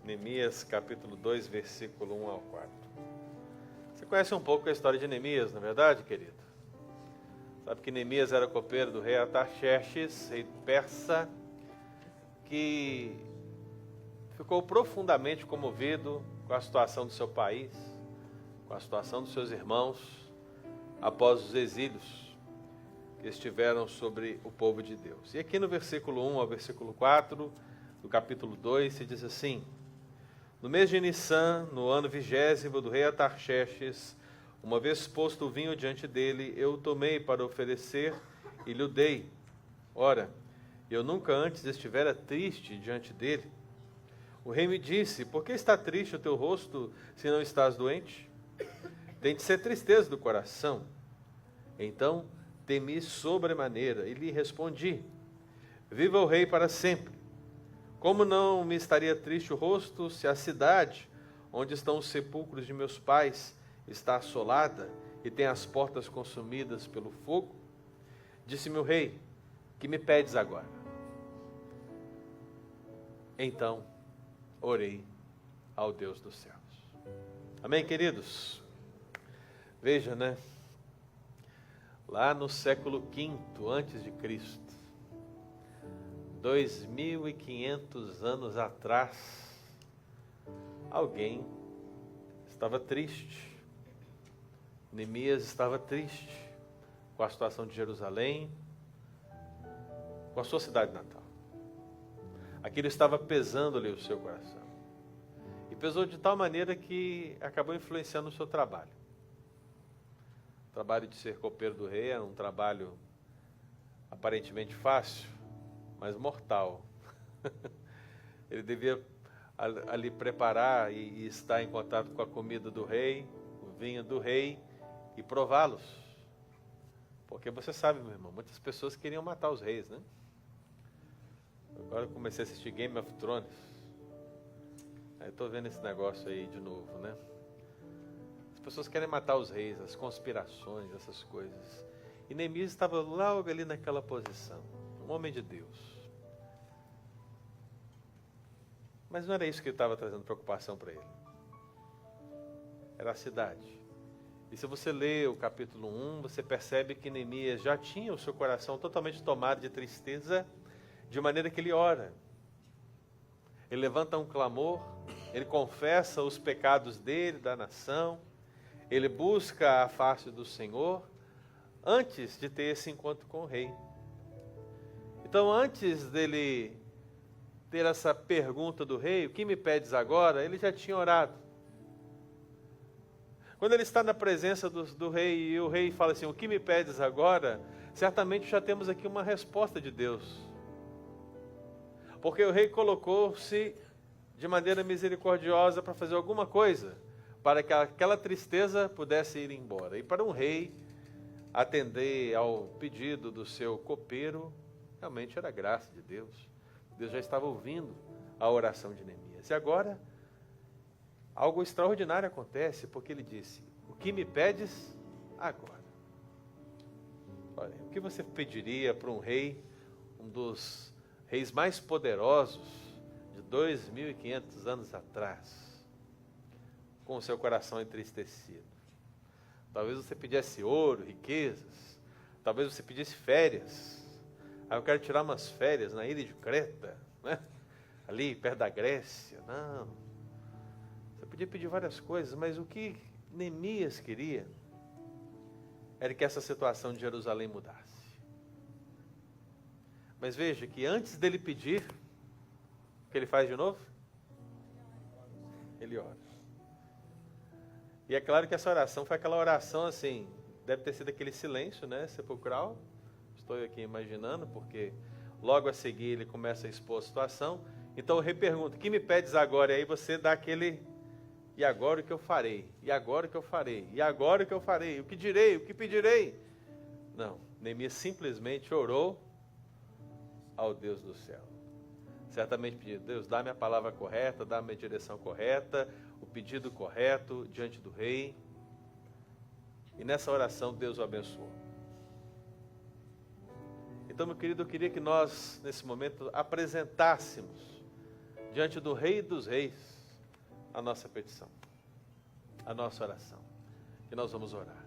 Neemias capítulo 2, versículo 1 ao 4. Você conhece um pouco a história de Neemias, não é verdade, querido? Sabe que Neemias era copeiro do rei Artaxerxes, rei persa, que ficou profundamente comovido com a situação do seu país, com a situação dos seus irmãos, após os exílios que estiveram sobre o povo de Deus. E aqui no versículo 1 ao versículo 4, do capítulo 2, se diz assim: No mês de Nissan, no ano 20º do rei Artaxerxes, uma vez posto o vinho diante dele, eu o tomei para oferecer e lhe o dei. Ora, eu nunca antes estivera triste diante dele. O rei me disse: Por que está triste o teu rosto, se não estás doente? Tem de ser tristeza do coração. Então temi sobremaneira e lhe respondi: Viva o rei para sempre. Como não me estaria triste o rosto, se a cidade, onde estão os sepulcros de meus pais, está assolada e tem as portas consumidas pelo fogo? Disse-me o rei: Que me pedes agora? Então orei ao Deus dos céus. Amém, queridos? Veja, né? Lá no século V antes de Cristo, 2.500 anos atrás, alguém estava triste. Neemias estava triste com a situação de Jerusalém, com a sua cidade natal. Aquilo estava pesando-lhe o seu coração. E pesou de tal maneira que acabou influenciando o seu trabalho. O trabalho de ser copeiro do rei era um trabalho aparentemente fácil, mas mortal. Ele devia ali preparar e estar em contato com a comida do rei, o vinho do rei, e prová-los. Porque você sabe, meu irmão, muitas pessoas queriam matar os reis, né? Agora eu comecei a assistir Game of Thrones. Aí estou vendo esse negócio aí de novo, né? As pessoas querem matar os reis, as conspirações, essas coisas. E Neemias estava logo ali naquela posição, um homem de Deus. Mas não era isso que ele estava trazendo preocupação para ele. Era a cidade. E se você lê o capítulo 1, você percebe que Neemias já tinha o seu coração totalmente tomado de tristeza, de maneira que ele ora. Ele levanta um clamor, ele confessa os pecados dele, da nação, ele busca a face do Senhor, antes de ter esse encontro com o rei. Então, antes dele ter essa pergunta do rei, o que me pedes agora? Ele já tinha orado. Quando ele está na presença do rei e o rei fala assim: o que me pedes agora? Certamente já temos aqui uma resposta de Deus. Porque o rei colocou-se de maneira misericordiosa para fazer alguma coisa, para que aquela tristeza pudesse ir embora. E para um rei atender ao pedido do seu copeiro, realmente era graça de Deus. Deus já estava ouvindo a oração de Neemias. E agora, algo extraordinário acontece, porque ele disse: o que me pedes agora? Olha, o que você pediria para um rei, um dos reis mais poderosos de 2.500 anos atrás, com o seu coração entristecido? Talvez você pedisse ouro, riquezas, talvez você pedisse férias. Eu quero tirar umas férias na ilha de Creta, né? Ali perto da Grécia. Não, você podia pedir várias coisas, mas o que Neemias queria era que essa situação de Jerusalém mudasse. Mas veja que antes dele pedir, o que ele faz de novo? Ele ora. E é claro que essa oração foi aquela oração assim, deve ter sido aquele silêncio, né, sepulcral. Estou aqui imaginando, porque logo a seguir ele começa a expor a situação. Então o rei pergunta: o que me pedes agora? E aí você dá aquele: e agora o que eu farei? E agora o que eu farei? E agora o que eu farei? O que direi? O que pedirei? Não, Neemias simplesmente orou ao Deus do céu. Certamente pediu: Deus, dá-me a palavra correta, dá-me a direção correta, o pedido correto diante do rei. E nessa oração Deus o abençoou. Então, meu querido, eu queria que nós, nesse momento, apresentássemos diante do Rei dos Reis, a nossa petição, a nossa oração. E nós vamos orar.